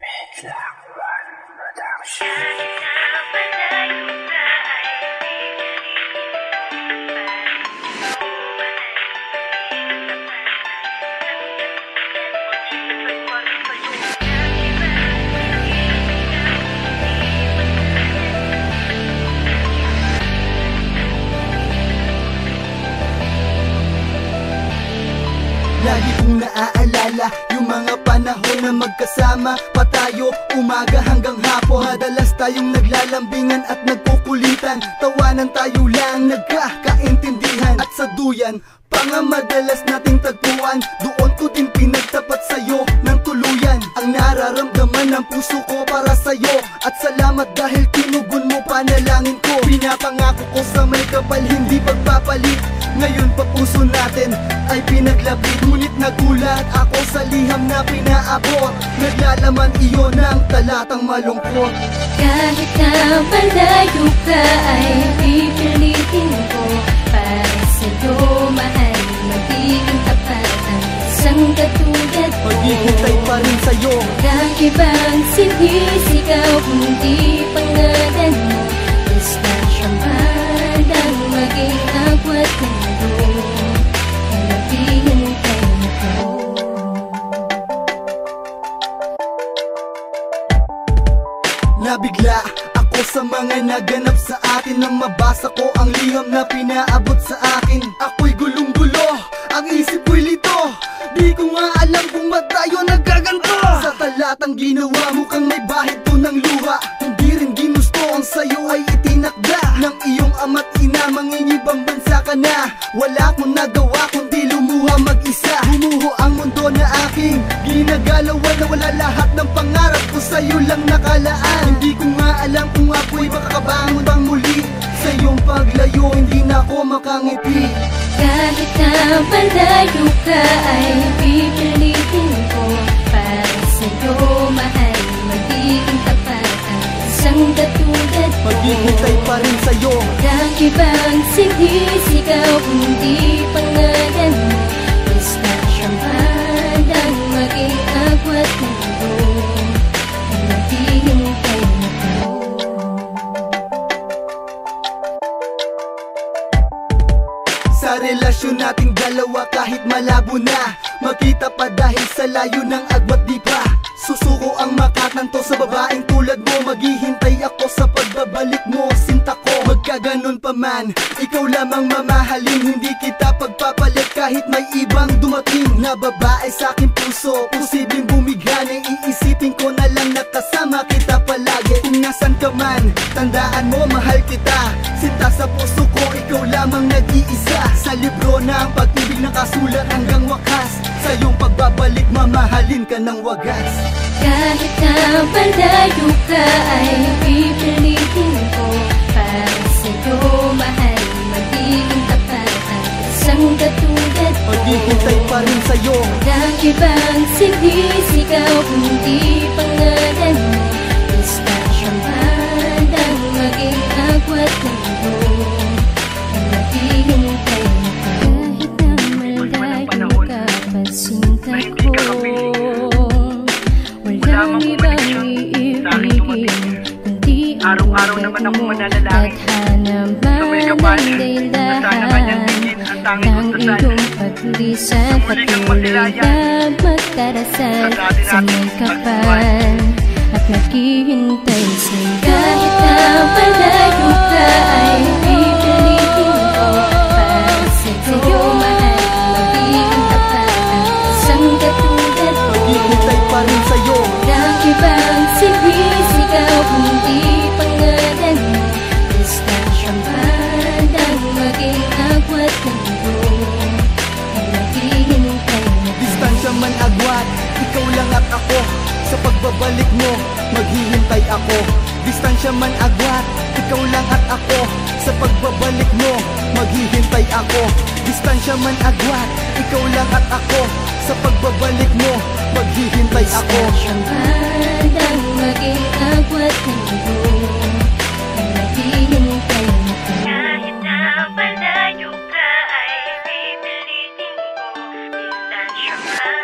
Black One Production. Lagi kong naaalala yung mga panahon na magkasama pa tayo, umaga hanggang hapon. Madalas tayong naglalambingan at nagkukulitan, tawanan tayo lang, nagkakaintindihan. At sa duyan, pa nga madalas nating tagpuan, doon ko din pinagtapat sa'yo ng tuluyan ang nararamdaman ng puso ko para sa'yo. At salamat dahil tinugon mo panalangin ko. Pinapangako ko sa may kapal, hindi pagpapalit. Ngayon pa puso natin ay pinaglapit, ngunit nagulat ako sa liham na pinaabot. Naglalaman iyon ng talatang malungkot. Kahit na malayo ka ay pipilitin ko para sa'yo, mahal, magiging tapat ang isang katulad mo. Maghihintay pa rin sa'yo. Walang ibang sinisigaw kundi pangalan mo. Basta siyang bandang maging agwat na nabigla ako sa mga naganap sa atin, nang mabasa ko ang liham na pinaabot sa akin. Ako'y gulong-gulo, ang isip ko'y lito, di ko nga alam kung ba't tayo nagkaganto. Sa talatang ginawa mo kang may bahid ko ng luha, hindi rin ginusto ang sayo ay itinakda ng iyong ama't ina. Mangingibang bansa ka na, wala akong nagawa kundi lumuha mag-isa. Bumuho ang mundo na aking ginagalawan, na wala lahat ng pangarap ko sa'yo lang nakalaan. Hindi ko nga alam kung ako'y makakabangon bang muli. Sa iyong paglayo hindi na ako makangiti. Kahit na malayo ka ay pipilitin ko para sa'yo, mahal, magiging tapat ang isang katulad mo. Maghihintay pa rin sa'yo. Walang ibang sinisigaw kundi pangalan mo. Basta siyang bandang maging agwat na ito ay naghihintay na ko. Sa relasyon nating dalawa kahit malabo na, makita pa dahil sa layo ng agwat di pa. Susuko ang makatanto sa babaeng tulad mo. Maghihintay ako sa pagbabalik mo, sinta ko. Magkaganon pa man, ikaw lamang mamahalin. Hindi kita pagpapalit kahit may ibang dumating na babae sa aking puso. Posibleng bumigani, iisipin ko na lang nakasama kita palagi. Kung nasan ka man, tandaan mo mahal kita. Sinta sa puso ko, ikaw lamang nag-iisa. Sa libro ng pag-ibig nakasulat hanggang wakas. Sa iyong pagbabalik, mamahalin ka ng wagas. Kahit na malayo ka ay pipilitin ko para sa'yo, mahal, magiging tapat ang isang katulad mo. Maghihintay pa rin sa'yo. Walang ibang sinisigaw kundi pangalan mo. Basta siyang bandang maging agwat na ito ay naghihintay na ko. Kahit na malayo ka pa, sinta ko, walang ibang iibigin kundi ang Araw-araw naman ako mananalangin. tadhana man ang daylahan ng iyong paglisan. Patuloy na magdarasal sa may kapal at naghihintay sa'yo. Kahit na malayo ka ay pipilitin ko para sa'yo, mahal, magiging tapat ang isang katulad mo. Maghihintay pa rin sa'yo. Walang ibang sinisigaw kundi pangalan mo. Basta siyang bandang maging agwat ng ito ay naghihintay na ko. Distansya man agwat, ikaw lang at ako. Sa pagbabalik mo, maghihintay ako. Distansya man agwat, ikaw lang at ako. Sa pagbabalik mo, maghihintay ako. Distansya man agwat, ikaw lang at ako. Sa pagbabalik mo, maghihintay ako. Basta siyang bandang maging agwat ng ito ay naghihintay na ko. Kahit na malayo ka ay pipilitin ko. Distansya man